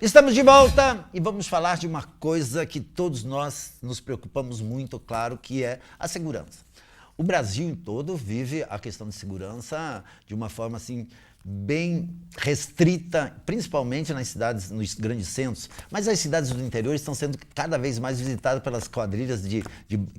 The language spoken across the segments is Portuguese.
Estamos de volta e vamos falar de uma coisa que todos nós nos preocupamos muito, claro, que é a segurança. O Brasil em todo vive a questão de segurança de uma forma assim bem restrita, principalmente nas cidades, nos grandes centros, mas as cidades do interior estão sendo cada vez mais visitadas pelas quadrilhas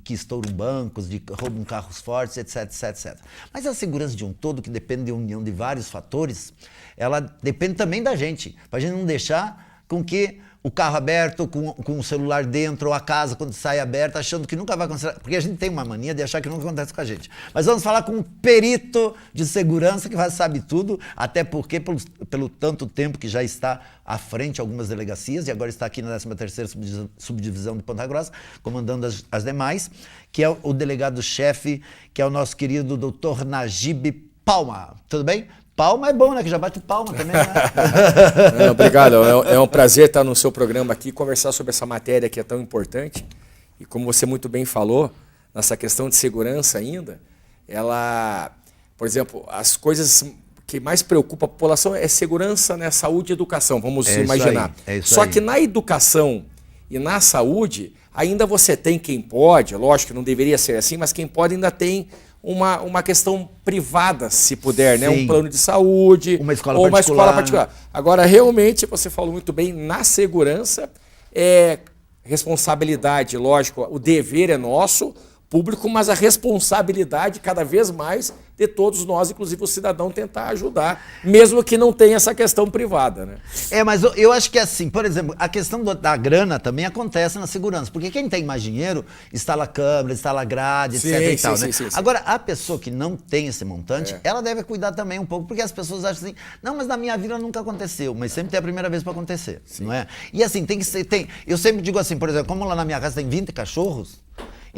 que estouram bancos, de roubam carros fortes, etc, etc, etc. Mas a segurança de um todo, que depende da união de vários fatores, ela depende também da gente, para a gente não deixar com que o carro aberto, com o celular dentro, ou a casa quando sai aberta, achando que nunca vai acontecer, porque a gente tem uma mania de achar que nunca acontece com a gente. Mas vamos falar com um perito de segurança que sabe tudo, até porque pelo tanto tempo que já está à frente de algumas delegacias, e agora está aqui na 13ª subdivisão de Ponta Grossa, comandando as demais, que é o delegado-chefe, que é o nosso querido doutor Najib Palma. Tudo bem? Palma é bom, né? Que já bate palma também, né? Não, obrigado. É um prazer estar no seu programa aqui, conversar sobre essa matéria que é tão importante. E como você muito bem falou, nessa questão de segurança ainda, ela, por exemplo, as coisas que mais preocupam a população é segurança, né, saúde e educação, vamos imaginar. Só que na educação e na saúde, ainda você tem quem pode, lógico que não deveria ser assim, mas quem pode ainda tem uma questão privada, se puder, né? Um plano de saúde, uma escola ou particular. uma escola particular. Agora, realmente, você falou muito bem, na segurança, responsabilidade, lógico, o dever é nosso, público, mas a responsabilidade cada vez mais de todos nós, inclusive o cidadão, tentar ajudar, mesmo que não tenha essa questão privada, né? Mas eu acho que assim, por exemplo, a questão da grana também acontece na segurança, porque quem tem mais dinheiro instala câmera, instala grade, etc e tal, né? Sim. Agora, a pessoa que não tem esse montante, ela deve cuidar também um pouco, porque as pessoas acham assim, não, mas na minha vida nunca aconteceu, mas sempre tem a primeira vez para acontecer, não é? E assim, tem que ser, eu sempre digo assim, por exemplo, como lá na minha casa tem 20 cachorros,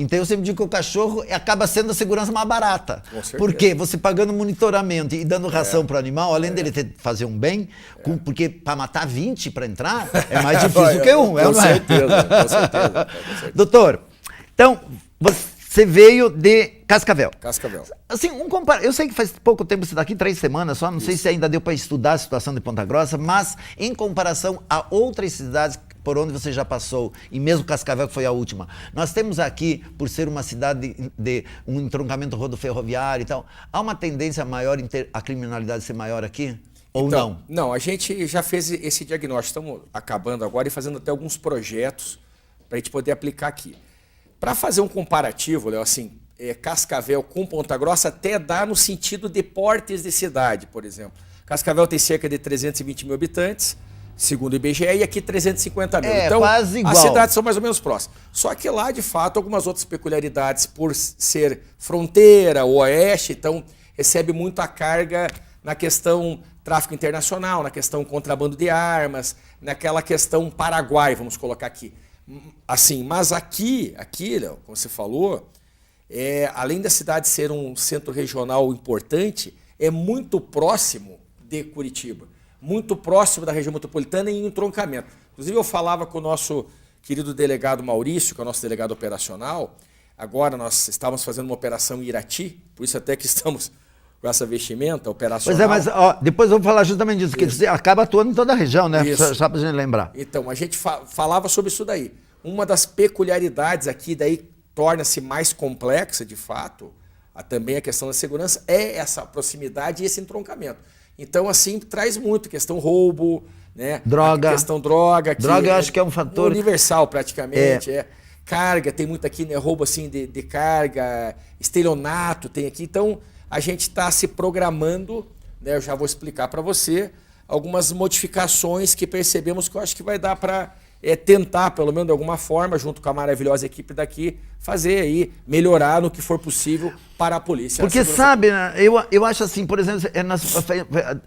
então eu sempre digo que o cachorro acaba sendo a segurança mais barata. Porque você pagando monitoramento e dando ração para o animal, além dele fazer um bem, porque para matar 20 para entrar é mais difícil que um. Com certeza. Doutor, então você veio de Cascavel. Cascavel. Assim, eu sei que faz pouco tempo você está aqui, 3 semanas só, não sei se ainda deu para estudar a situação de Ponta Grossa, mas em comparação a outras cidades por onde você já passou, e mesmo Cascavel, que foi a última. Nós temos aqui, por ser uma cidade de um entroncamento rodoferroviário e tal, há uma tendência maior a criminalidade ser maior aqui? Ou então, não? Não, a gente já fez esse diagnóstico, estamos acabando agora e fazendo até alguns projetos para a gente poder aplicar aqui. Para fazer um comparativo, Léo, assim, Cascavel com Ponta Grossa até dá no sentido de portes de cidade, por exemplo. Cascavel tem cerca de 320 mil habitantes, segundo o IBGE, e aqui 350 mil. Então, quase igual. As cidades são mais ou menos próximas. Só que lá, de fato, algumas outras peculiaridades, por ser fronteira, oeste, então recebe muito a carga na questão tráfico internacional, na questão contrabando de armas, naquela questão Paraguai, vamos colocar aqui. Assim, mas aqui, Léo, como você falou, além da cidade ser um centro regional importante, é muito próximo de Curitiba. Muito próximo da região metropolitana e em entroncamento. Inclusive, eu falava com o nosso querido delegado Maurício, que é o nosso delegado operacional. Agora nós estávamos fazendo uma operação em Irati, por isso até que estamos com essa vestimenta operacional. Pois mas depois eu vou falar justamente disso, que você acaba atuando em toda a região, né? Só para a gente lembrar. Então, a gente falava sobre isso daí. Uma das peculiaridades aqui, daí torna-se mais complexa, de fato, também a questão da segurança, é essa proximidade e esse entroncamento. Então, assim, traz muito questão roubo, né? Droga. A questão droga. Droga eu acho que é um fator universal, praticamente. Carga, tem muito aqui, né? Roubo assim de carga, estelionato tem aqui. Então, a gente está se programando, né? Eu já vou explicar para você algumas modificações que percebemos que eu acho que vai dar para tentar, pelo menos de alguma forma, junto com a maravilhosa equipe daqui, fazer aí, melhorar no que for possível para a polícia. Porque sabe, né, eu acho assim, por exemplo,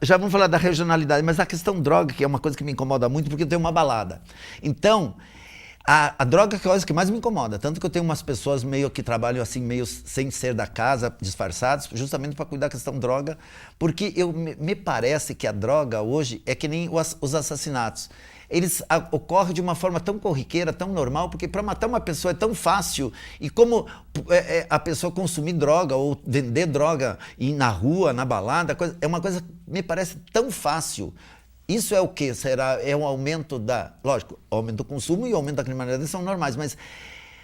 já vamos falar da regionalidade, mas a questão droga, que é uma coisa que me incomoda muito, porque eu tenho uma balada. Então, a droga é a coisa que mais me incomoda, tanto que eu tenho umas pessoas meio que trabalham assim, meio sem ser da casa, disfarçados, justamente para cuidar da questão droga, porque me parece que a droga hoje é que nem os assassinatos. Eles ocorrem de uma forma tão corriqueira, tão normal, porque para matar uma pessoa é tão fácil, e como a pessoa consumir droga ou vender droga na rua, na balada, é uma coisa que me parece tão fácil. isso é o quê? É um aumento da... Lógico, o aumento do consumo e o aumento da criminalidade são normais, mas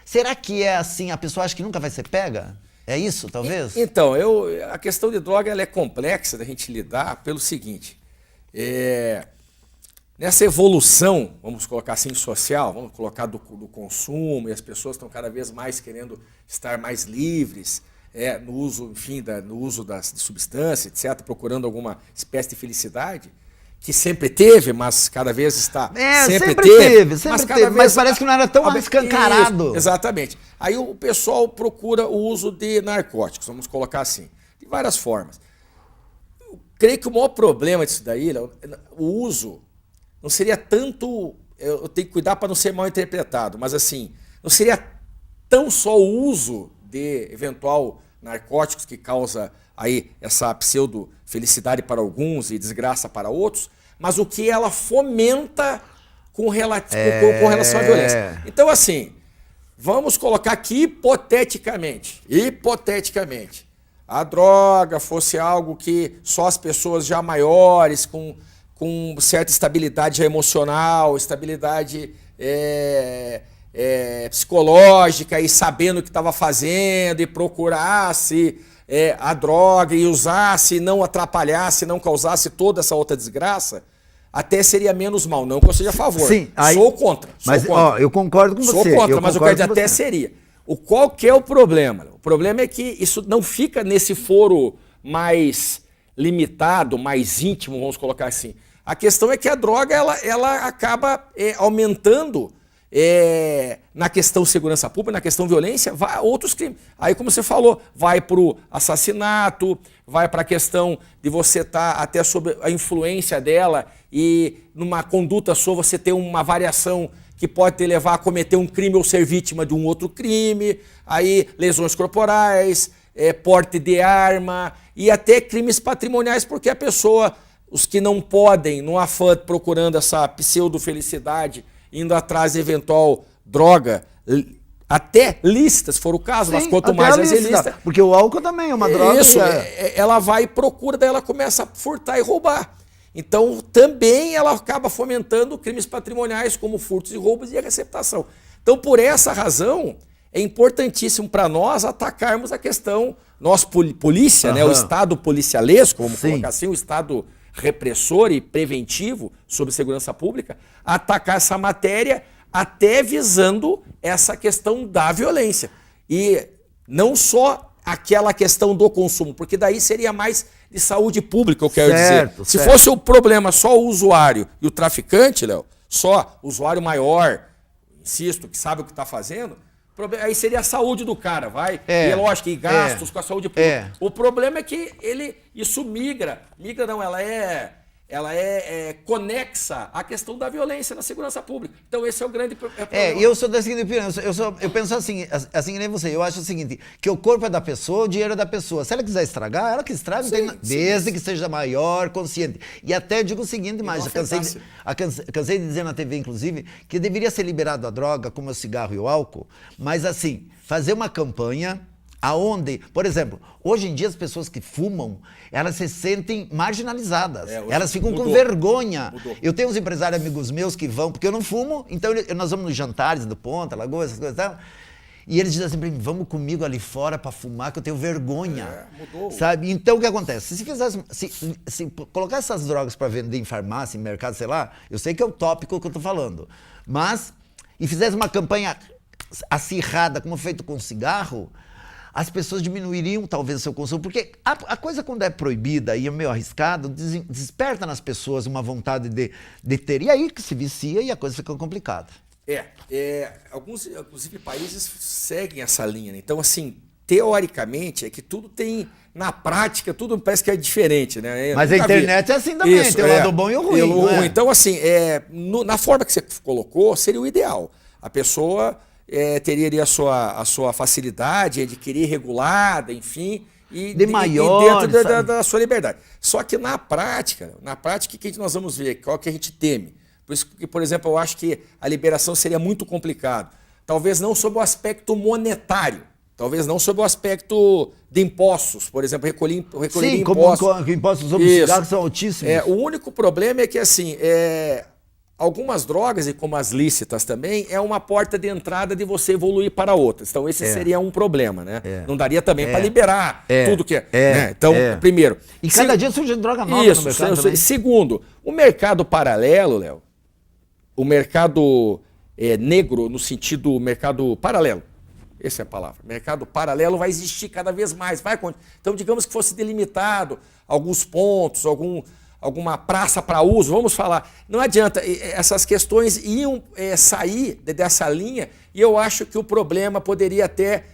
será que é assim, a pessoa acha que nunca vai ser pega? É isso, talvez? Então, a questão de droga ela é complexa da gente lidar pelo seguinte, nessa evolução, vamos colocar assim, social, vamos colocar do consumo, e as pessoas estão cada vez mais querendo estar mais livres, no uso, enfim, no uso das substâncias, etc., procurando alguma espécie de felicidade, que sempre teve, mas cada vez está... sempre teve, mas parece que não era tão escancarado. Isso, exatamente. Aí o pessoal procura o uso de narcóticos, vamos colocar assim, de várias formas. Eu creio que o maior problema disso daí, o uso, não seria tanto... Eu tenho que cuidar para não ser mal interpretado, mas assim, não seria tão só o uso de eventual narcóticos que causa aí essa pseudo-felicidade para alguns e desgraça para outros, mas o que ela fomenta com relação à violência. Então, assim, vamos colocar aqui hipoteticamente, a droga fosse algo que só as pessoas já maiores, com certa estabilidade emocional, estabilidade psicológica e sabendo o que estava fazendo e procurasse a droga e usasse, não atrapalhasse, não causasse toda essa outra desgraça, até seria menos mal. Não que eu seja a favor. Sim, sou contra. Ó, eu concordo com você. Sou contra, mas eu quero dizer, até seria. Qual que é o problema? O problema é que isso não fica nesse foro mais limitado, mais íntimo, vamos colocar assim. A questão é que a droga ela acaba aumentando na questão segurança pública, na questão violência, vai outros crimes. Aí, como você falou, vai para o assassinato, vai para a questão de você estar até sob a influência dela e numa conduta sua você ter uma variação que pode te levar a cometer um crime ou ser vítima de um outro crime, aí lesões corporais, porte de arma e até crimes patrimoniais, porque a pessoa, os que não podem, no afã procurando essa pseudo-felicidade, indo atrás de eventual droga, até lícita, se for o caso, mas quanto mais ilícita. Porque o álcool também é uma droga. Isso, ela vai e procura, daí ela começa a furtar e roubar. Então, também ela acaba fomentando crimes patrimoniais, como furtos e roubos e a receptação. Então, por essa razão, é importantíssimo para nós atacarmos a questão, nós, polícia, né, o Estado policialesco, vamos colocar assim, o Estado repressor e preventivo sobre segurança pública, atacar essa matéria até visando essa questão da violência. E não só aquela questão do consumo, porque daí seria mais de saúde pública, eu quero dizer. Se fosse o problema só o usuário e o traficante, Léo, só o usuário maior, insisto, que sabe o que está fazendo, aí seria a saúde do cara, vai? E lógico, e gastos com a saúde pública. O problema é que isso migra não, ela é conexa à questão da violência na segurança pública. Então esse é o grande problema. E eu sou da seguinte opinião, eu penso assim que nem você, eu acho o seguinte, que o corpo é da pessoa, o dinheiro é da pessoa. Se ela quiser estragar, ela que estraga, desde que seja maior, consciente. E até digo o seguinte, mas cansei de dizer na TV, inclusive, que deveria ser liberado a droga, como o cigarro e o álcool, mas assim, fazer uma campanha aonde, por exemplo, hoje em dia as pessoas que fumam, elas se sentem marginalizadas, elas ficam com vergonha. Eu tenho uns empresários amigos meus que vão, porque eu não fumo, então nós vamos nos jantares do Ponta, Lagoa, essas coisas e tal, e eles dizem assim pra mim, vamos comigo ali fora para fumar, que eu tenho vergonha. Sabe? Então o que acontece? Se colocar essas drogas para vender em farmácia, em mercado, sei lá, eu sei que é o tópico que eu tô falando, mas, e fizesse uma campanha acirrada, como feito com cigarro, as pessoas diminuiriam talvez o seu consumo, porque a coisa quando é proibida e é meio arriscado, desperta nas pessoas uma vontade de ter, e aí que se vicia e a coisa fica complicada. Alguns, inclusive, países seguem essa linha, né? Então, assim, teoricamente, é que tudo tem, na prática, tudo parece que é diferente, né? Mas a internet é assim também, tem o lado bom e o ruim. Então, assim, na forma que você colocou, seria o ideal. A pessoa teria ali a sua facilidade, adquirir regulada, enfim, e dentro da sua liberdade. Só que na prática, o que nós vamos ver? Qual que a gente teme? Por isso que, por exemplo, eu acho que a liberação seria muito complicado. Talvez não sob o aspecto monetário, Talvez não sob o aspecto de impostos, por exemplo, recolher Sim, impostos. como impostos sobre os cigarros são altíssimos. O único problema é que, assim, algumas drogas, e como as lícitas também, é uma porta de entrada de você evoluir para outras. Então, esse seria um problema, né? Não daria também para liberar tudo que né? Então, primeiro... E cada dia surge droga nova no mercado também. Segundo, o mercado paralelo, Léo, o mercado negro, no sentido mercado paralelo, essa é a palavra. Mercado paralelo vai existir cada vez mais. Então, digamos que fosse delimitado alguns pontos, alguma praça para uso, vamos falar. Não adianta, essas questões iam sair dessa linha e eu acho que o problema poderia até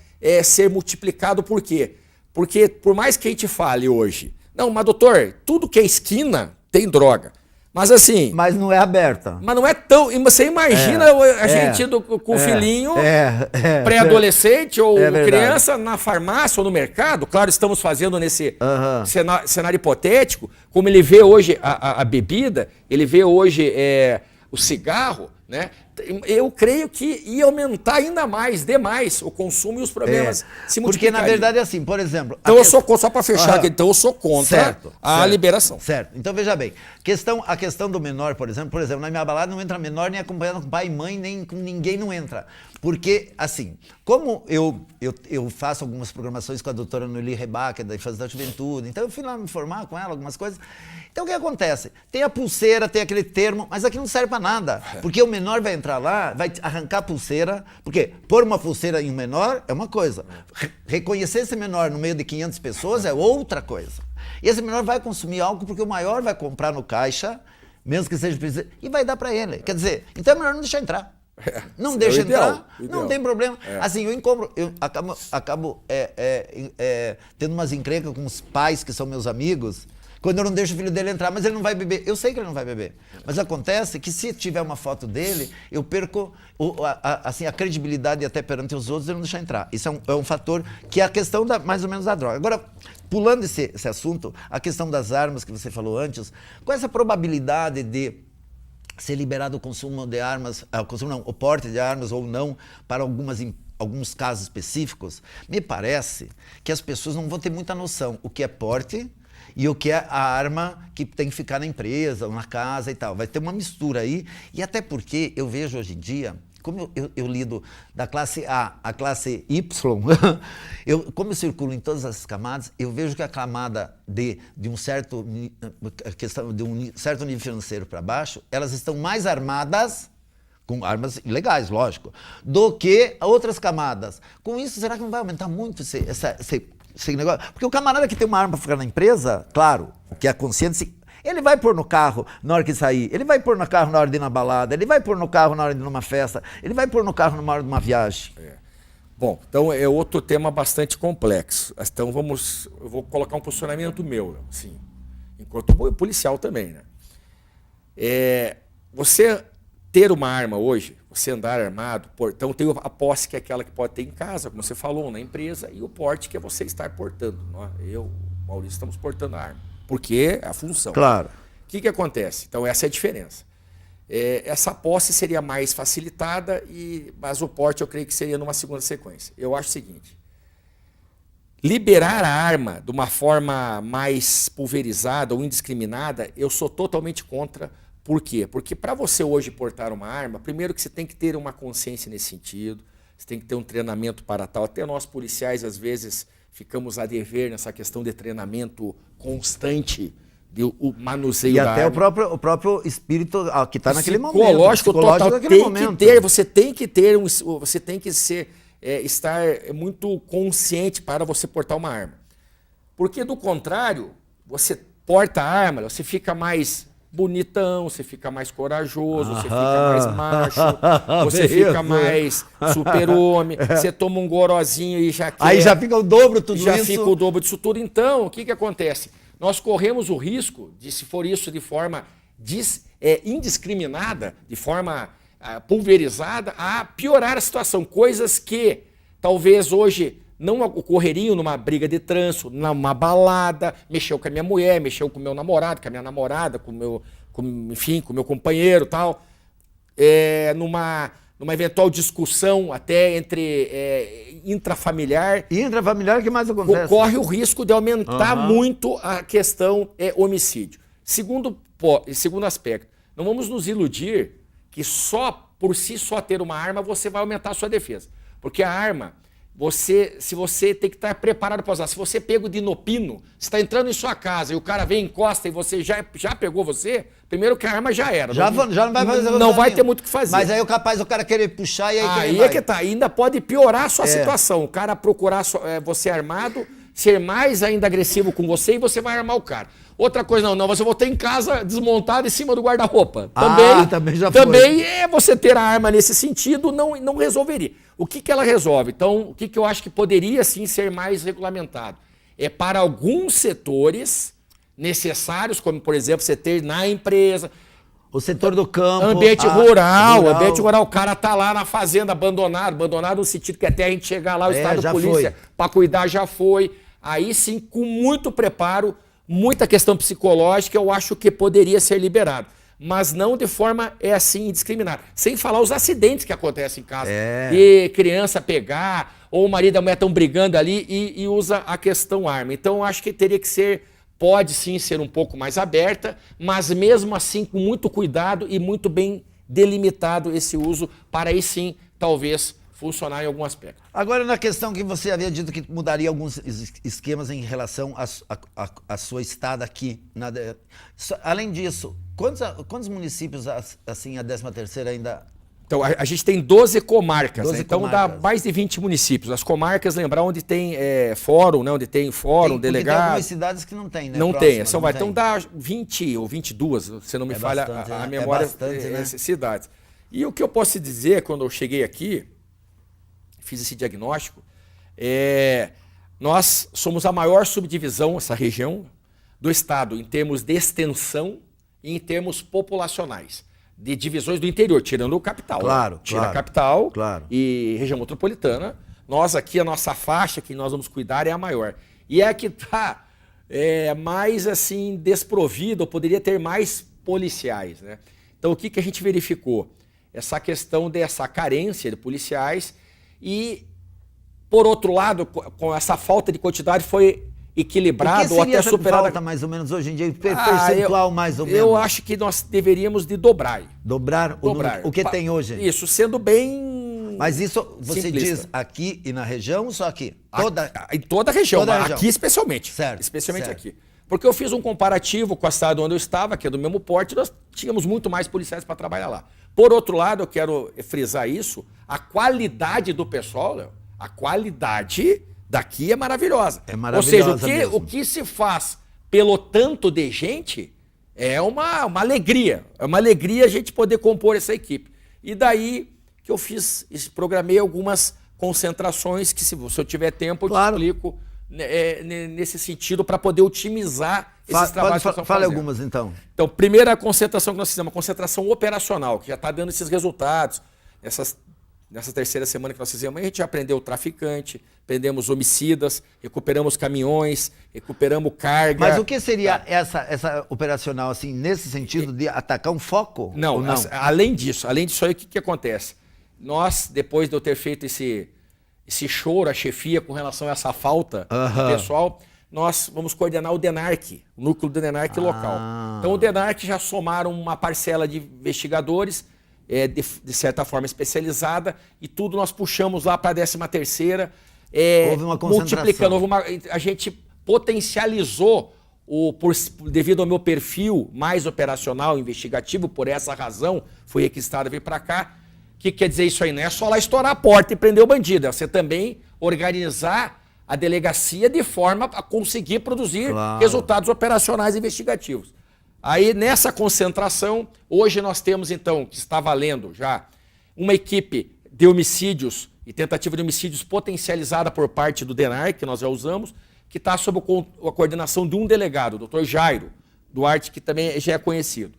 ser multiplicado. Por quê? Porque por mais que a gente fale hoje, não, mas doutor, tudo que é esquina tem droga. Mas assim... Mas não é aberta. Mas não é tão... Você imagina a gente indo com o filhinho, pré-adolescente ou criança, na farmácia ou no mercado. Claro, estamos fazendo nesse cenário hipotético. Como ele vê hoje a bebida, ele vê hoje o cigarro, né? Eu creio que ia aumentar ainda mais, demais, o consumo e os problemas se multiplicariam. Porque, na verdade, é assim, por exemplo... Então, eu sou contra, só para fechar aqui, então eu sou contra a liberação. Certo. Então, veja bem, a questão do menor, por exemplo, na minha balada não entra menor nem acompanhando com pai e mãe, nem com ninguém não entra. Porque, assim, como eu faço algumas programações com a doutora Noeli Rebaque, da Infância da Juventude, então eu fui lá me informar com ela, algumas coisas. Então, o que acontece? Tem a pulseira, tem aquele termo, mas aqui não serve para nada. Porque o menor vai entrar lá, vai arrancar a pulseira. Porque pôr uma pulseira em um menor é uma coisa. Reconhecer esse menor no meio de 500 pessoas é outra coisa. E esse menor vai consumir algo porque o maior vai comprar no caixa, mesmo que seja preciso, e vai dar para ele. Quer dizer, então é melhor não deixar entrar. Não deixa entrar, não tem problema. Assim, eu acabo tendo umas encrencas com os pais que são meus amigos, quando eu não deixo o filho dele entrar, mas ele não vai beber. Eu sei que ele não vai beber. Mas acontece que se tiver uma foto dele, eu perco a credibilidade até perante os outros de não deixar entrar. Isso é um fator que é a questão mais ou menos da droga. Agora, pulando esse assunto, a questão das armas que você falou antes, qual é essa probabilidade de ser liberado o consumo de armas, o porte de armas ou não, para alguns casos específicos? Me parece que as pessoas não vão ter muita noção o que é porte e o que é a arma que tem que ficar na empresa ou na casa e tal. Vai ter uma mistura aí, e até porque eu vejo hoje em dia, como eu lido da classe A à classe Y, como eu circulo em todas as camadas, eu vejo que a camada de um certo nível financeiro para baixo, elas estão mais armadas, com armas ilegais, lógico, do que outras camadas. Com isso, será que não vai aumentar muito esse negócio? Porque o camarada que tem uma arma para ficar na empresa, claro, o que é consciente, ele vai pôr no carro na hora que sair, ele vai pôr no carro na hora de ir na balada, ele vai pôr no carro na hora de ir numa festa, ele vai pôr no carro na hora de uma viagem. Bom, então é outro tema bastante complexo. Então eu vou colocar um posicionamento meu, assim, enquanto policial também, né? Você ter uma arma hoje, você andar armado, então tem a posse, que é aquela que pode ter em casa, como você falou, na empresa, e o porte, que é você estar portando. Eu, Maurício, estamos portando a arma, porque é a função. Claro. O que acontece? Então essa é a diferença. Essa posse seria mais facilitada, mas o porte eu creio que seria numa segunda sequência. Eu acho o seguinte: liberar a arma de uma forma mais pulverizada ou indiscriminada, eu sou totalmente contra. Por quê? Porque para você hoje portar uma arma, primeiro que você tem que ter uma consciência nesse sentido, você tem que ter um treinamento para tal. Até nós policiais, às vezes, ficamos a dever nessa questão de treinamento constante, o manuseio da arma. E até o próprio espírito que está naquele momento. Psicológico total, naquele momento. Você tem que ter, você tem que estar muito consciente para você portar uma arma. Porque, do contrário, você porta a arma, você fica mais bonitão, você fica mais corajoso, você fica mais macho, você fica mais super-homem, você toma um gorozinho e já quer... Aí já fica o dobro tudo isso. Já fica o dobro disso tudo. Então, o que acontece? Nós corremos o risco de, se for isso de forma indiscriminada, de forma pulverizada, a piorar a situação. Coisas que talvez hoje não ocorreriam numa briga de trânsito, numa balada, mexeu com a minha mulher, mexeu com o meu namorado, com a minha namorada, com o meu companheiro e tal, numa eventual discussão até entre intrafamiliar, Intrafamiliar, o que mais acontece? corre o risco de aumentar muito a questão homicídio. Segundo aspecto, não vamos nos iludir que só por si só ter uma arma você vai aumentar a sua defesa. Porque a arma, se você tem que estar preparado para usar. Se você pega de inopino, você está entrando em sua casa e o cara vem, encosta e você já pegou você, primeiro que a arma já era. Já não vai fazer não vai ter muito o que fazer. Mas aí é capaz o cara querer puxar e aí é que tá. Ainda pode piorar a sua situação. O cara procurar você armado, ser mais ainda agressivo com você e você vai armar o cara. Outra coisa, não, você voltar em casa desmontado em cima do guarda-roupa. Também já também você ter a arma nesse sentido não resolveria. O que ela resolve? Então, o que eu acho que poderia sim ser mais regulamentado? É para alguns setores necessários, como por exemplo, você ter na empresa. O setor do campo. Ambiente rural. Ambiente rural, o cara tá lá na fazenda abandonado no sentido que até a gente chegar lá, o estado de polícia para cuidar já foi. Aí sim, com muito preparo, muita questão psicológica, eu acho que poderia ser liberado. Mas não de forma assim indiscriminada. Sem falar os acidentes que acontecem em casa. E criança pegar, ou o marido e a mulher estão brigando ali e usa a questão arma. Então eu acho que teria que ser, pode sim ser um pouco mais aberta, mas mesmo assim com muito cuidado e muito bem delimitado esse uso, para aí sim, talvez, funcionar em algum aspecto. Agora, na questão que você havia dito que mudaria alguns esquemas em relação à sua estada aqui. Além disso, quantos municípios, assim, a 13ª ainda... Então, a gente tem 12 comarcas, 12 né? Então comarcas. dá mais de 20 municípios. As comarcas, lembrar onde tem fórum, né? Onde tem fórum, delegado. Tem algumas cidades que não tem, né? Não Próximas, tem, então dá 20 ou 22, se não me falha bastante, a né? memória, Bastante, né? cidades. E o que eu posso dizer, quando eu cheguei aqui, fiz esse diagnóstico, nós somos a maior subdivisão, essa região, do estado, em termos de extensão e em termos populacionais, de divisões do interior, tirando o capital. Claro, né? Tira claro, a capital claro. E região metropolitana. Nós aqui, a nossa faixa que nós vamos cuidar é a maior. E é a que está mais assim desprovida, ou poderia ter mais policiais, né? Então o que a gente verificou? Essa questão dessa carência de policiais e, por outro lado, com essa falta de quantidade foi equilibrado ou até superado. Falta mais ou menos hoje em dia, percentual mais ou menos? Eu acho que nós deveríamos de dobrar. Dobrar o que tem hoje? Isso, sendo bem... Mas isso você simplista. diz aqui e na região ou só aqui? Em toda a região, Toda a mas região. aqui especialmente. Certo, especialmente certo. aqui. Porque eu fiz um comparativo com a cidade onde eu estava, que é do mesmo porte, nós tínhamos muito mais policiais para trabalhar lá. Por outro lado, eu quero frisar isso, a qualidade do pessoal, Léo, a qualidade daqui é maravilhosa. É maravilhosa. Ou seja, o que se faz pelo tanto de gente é uma alegria. É uma alegria a gente poder compor essa equipe. E daí que eu programei algumas concentrações que, se eu tiver tempo, eu te explico nesse sentido para poder otimizar esses trabalhos que nós estamos Fale fazendo. algumas, então. Então, primeira concentração que nós fizemos, uma concentração operacional, que já está dando esses resultados. Nessa terceira semana que nós fizemos, a gente já prendeu o traficante, prendemos homicidas, recuperamos caminhões, recuperamos carga. Mas o que seria essa operacional, assim, nesse sentido de atacar um foco? Não, não? Além disso aí, o que acontece? Nós, depois de eu ter feito esse choro à chefia com relação a essa falta do pessoal, nós vamos coordenar o DENARC, o núcleo do DENARC local. Então o DENARC já somaram uma parcela de investigadores, de certa forma especializada, e tudo nós puxamos lá para a 13ª, houve uma multiplicando, a gente potencializou, devido ao meu perfil mais operacional, investigativo, por essa razão, fui requisitado a vir para cá. O que quer dizer isso aí? Não é só lá estourar a porta e prender o bandido, é você também organizar a delegacia de forma a conseguir produzir resultados operacionais e investigativos. Aí, nessa concentração, hoje nós temos, então, que está valendo já, uma equipe de homicídios e tentativa de homicídios potencializada por parte do DENARC, que nós já usamos, que está sob a coordenação de um delegado, o doutor Jairo Duarte, que também já é conhecido.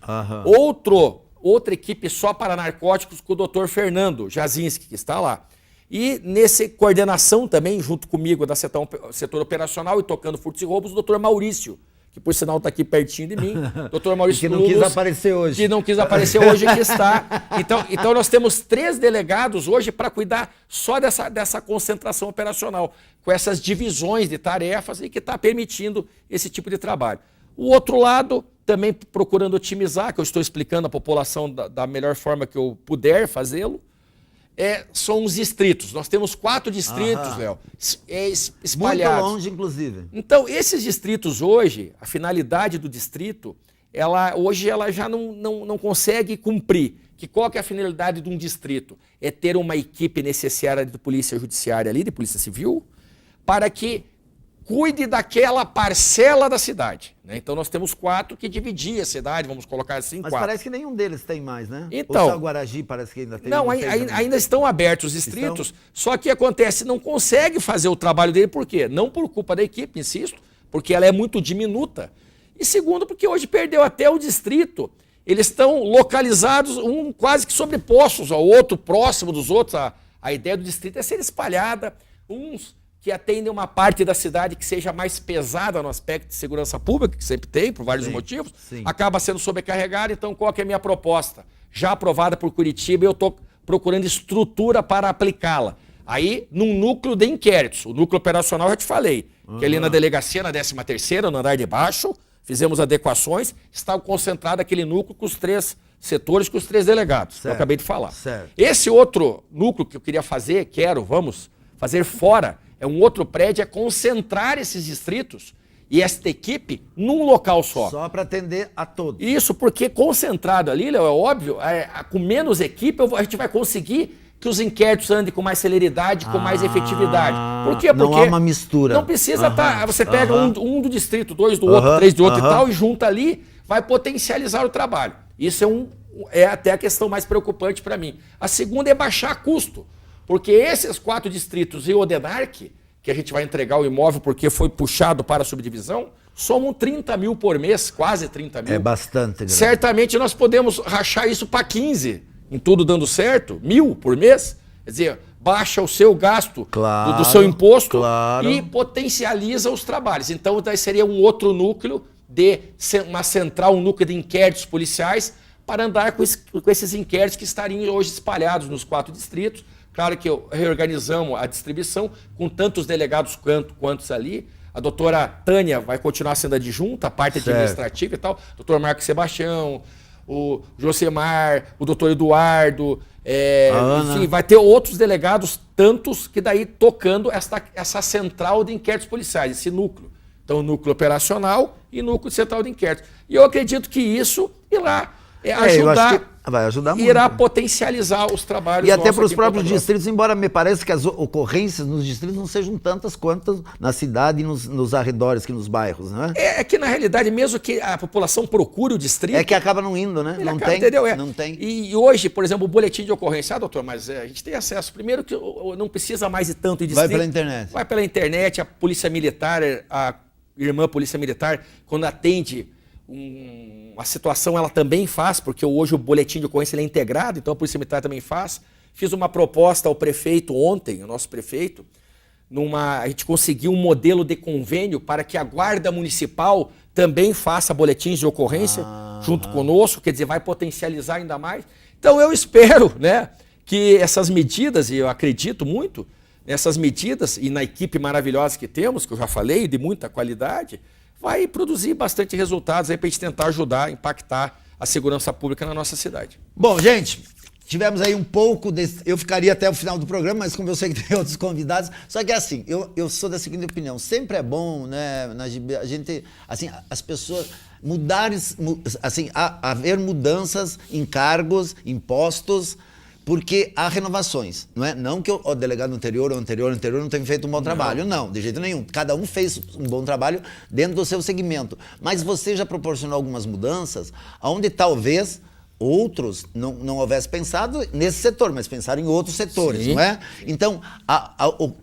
Outra equipe só para narcóticos com o doutor Fernando Jazinski, que está lá. E nessa coordenação também, junto comigo, da setor operacional e tocando furtos e roubos, o doutor Maurício, que por sinal está aqui pertinho de mim, doutor Maurício que não Lulus, quis aparecer hoje. que não quis aparecer hoje, que está. Então nós temos 3 delegados hoje para cuidar só dessa concentração operacional, com essas divisões de tarefas e que está permitindo esse tipo de trabalho. O outro lado, também procurando otimizar, que eu estou explicando à população da melhor forma que eu puder fazê-lo, são os distritos. Nós temos 4 distritos, Léo, espalhados. Muito longe, inclusive. Então, esses distritos hoje, a finalidade do distrito, hoje ela já não consegue cumprir. Qual que é a finalidade de um distrito? É ter uma equipe necessária de polícia judiciária ali, de polícia civil, para que cuide daquela parcela da cidade, né? Então nós temos 4 que dividiam a cidade, vamos colocar assim, Mas 4. parece que nenhum deles tem mais, né? Então, o só Guaragi parece que ainda tem. Não, ainda estão abertos os distritos, só que acontece, não consegue fazer o trabalho dele, por quê? Não por culpa da equipe, insisto, porque ela é muito diminuta. E segundo, porque hoje perdeu até o distrito. Eles estão localizados, um quase que sobrepostos ao outro, próximo dos outros. A ideia do distrito é ser espalhada, uns que atendem uma parte da cidade que seja mais pesada no aspecto de segurança pública, que sempre tem, por vários motivos, acaba sendo sobrecarregada. Então, qual que é a minha proposta? Já aprovada por Curitiba, eu estou procurando estrutura para aplicá-la. Aí, num núcleo de inquéritos. O núcleo operacional, eu já te falei, que ali na delegacia, na 13ª, no andar de baixo, fizemos adequações, está concentrado aquele núcleo com os 3 setores, com os 3 delegados, que eu acabei de falar. Certo. Esse outro núcleo que eu queria fazer, vamos fazer fora, é um outro prédio, é concentrar esses distritos e esta equipe num local só. Só para atender a todos. Isso, porque concentrado ali, Léo, é óbvio, com menos equipe a gente vai conseguir que os inquéritos andem com mais celeridade, com mais efetividade. Por quê? Porque não há uma mistura. Não precisa estar. Você pega um do distrito, 2 do outro, 3 do outro e tal, e junta ali, vai potencializar o trabalho. Isso é até a questão mais preocupante para mim. A segunda é baixar custo. Porque esses 4 distritos e o Odenarc, que a gente vai entregar o imóvel porque foi puxado para a subdivisão, somam 30 mil por mês, quase 30 mil. É bastante grande. Certamente nós podemos rachar isso para 15, em tudo dando certo, 1.000 por mês. Quer dizer, baixa o seu gasto do seu imposto e potencializa os trabalhos. Então, daí seria um outro núcleo de uma central, um núcleo de inquéritos policiais para andar com esses inquéritos que estariam hoje espalhados nos 4 distritos. Claro que reorganizamos a distribuição com tantos delegados quantos ali. A doutora Tânia vai continuar sendo adjunta, a parte administrativa e tal. Doutor Marcos Sebastião, o Josemar, o doutor Eduardo. Enfim, vai ter outros delegados, tantos que daí tocando essa central de inquéritos policiais, esse núcleo. Então, núcleo operacional e núcleo central de inquéritos. E eu acredito que isso irá vai ajudar muito. Irá potencializar os trabalhos. E até para os próprios distritos, embora me pareça que as ocorrências nos distritos não sejam tantas quanto na cidade e nos arredores, que nos bairros, né? É que, na realidade, mesmo que a população procure o distrito... É que acaba não indo, né? Não tem, entendeu? Não tem. E hoje, por exemplo, o boletim de ocorrência... doutor, mas a gente tem acesso. Primeiro que não precisa mais de tanto em distrito. Vai pela internet. Vai pela internet. A Polícia Militar, a irmã Polícia Militar, quando atende uma situação, ela também faz, porque hoje o boletim de ocorrência ele é integrado, então a Polícia Militar também faz. Fiz uma proposta ao prefeito ontem, o nosso prefeito, a gente conseguiu um modelo de convênio para que a Guarda Municipal também faça boletins de ocorrência junto conosco, quer dizer, vai potencializar ainda mais. Então eu espero, né, que essas medidas, e eu acredito muito nessas medidas, e na equipe maravilhosa que temos, que eu já falei, de muita qualidade, vai produzir bastante resultados aí para a gente tentar ajudar, impactar a segurança pública na nossa cidade. Bom, gente, tivemos aí um pouco desse... Eu ficaria até o final do programa, mas como eu sei que tem outros convidados... Só que assim, eu sou da seguinte opinião, sempre é bom, né, a gente, assim, as pessoas mudarem, assim, haver mudanças em cargos, em postos... Porque há renovações, não é? Não que o delegado anterior ou anterior não tenha feito um bom trabalho, não, de jeito nenhum. Cada um fez um bom trabalho dentro do seu segmento. Mas você já proporcionou algumas mudanças onde talvez outros não houvessem pensado nesse setor, mas pensaram em outros setores, não é? Então,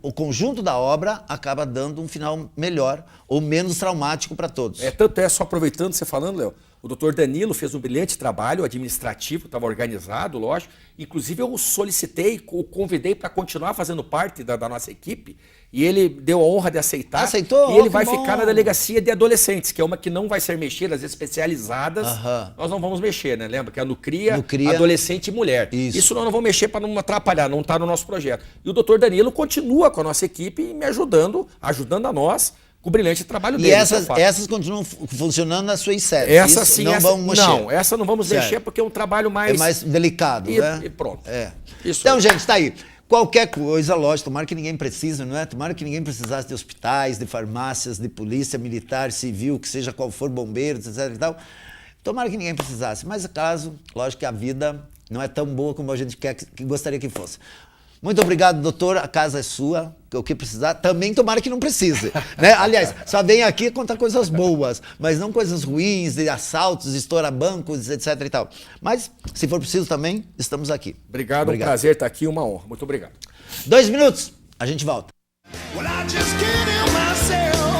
o conjunto da obra acaba dando um final melhor ou menos traumático para todos. Tanto só aproveitando você falando, Léo, O doutor Danilo fez um brilhante trabalho administrativo, estava organizado, lógico. Inclusive eu o solicitei, o convidei para continuar fazendo parte da nossa equipe e ele deu a honra de aceitar. Aceitou? E ele Que vai bom. ficar na delegacia de adolescentes, que é uma que não vai ser mexida, as especializadas. Nós não vamos mexer, né? Lembra que é a Nucria, adolescente e mulher. Isso nós não vamos mexer para não atrapalhar, não está no nosso projeto. E o doutor Danilo continua com a nossa equipe me ajudando a nós, com o brilhante trabalho dele. E essas continuam funcionando nas suas sedes? Essa sim, não vamos mexer? Não, essa não vamos mexer porque é um trabalho mais... É mais delicado, né? E pronto. Isso então, gente, tá aí. Qualquer coisa, lógico, tomara que ninguém precise, não é? Tomara que ninguém precisasse de hospitais, de farmácias, de polícia militar, civil, que seja qual for, bombeiros, etc e tal. Tomara que ninguém precisasse. Mas, caso, lógico que a vida não é tão boa como a gente que gostaria que fosse. Muito obrigado, doutor. A casa é sua. O que precisar, também tomara que não precise. Né? Aliás, só vem aqui contar coisas boas, mas não coisas ruins, de assaltos, estourar bancos, etc e tal. Mas, se for preciso também, estamos aqui. Obrigado. Um prazer estar aqui, uma honra. Muito obrigado. 2 minutos, a gente volta. Well, I just can't help myself.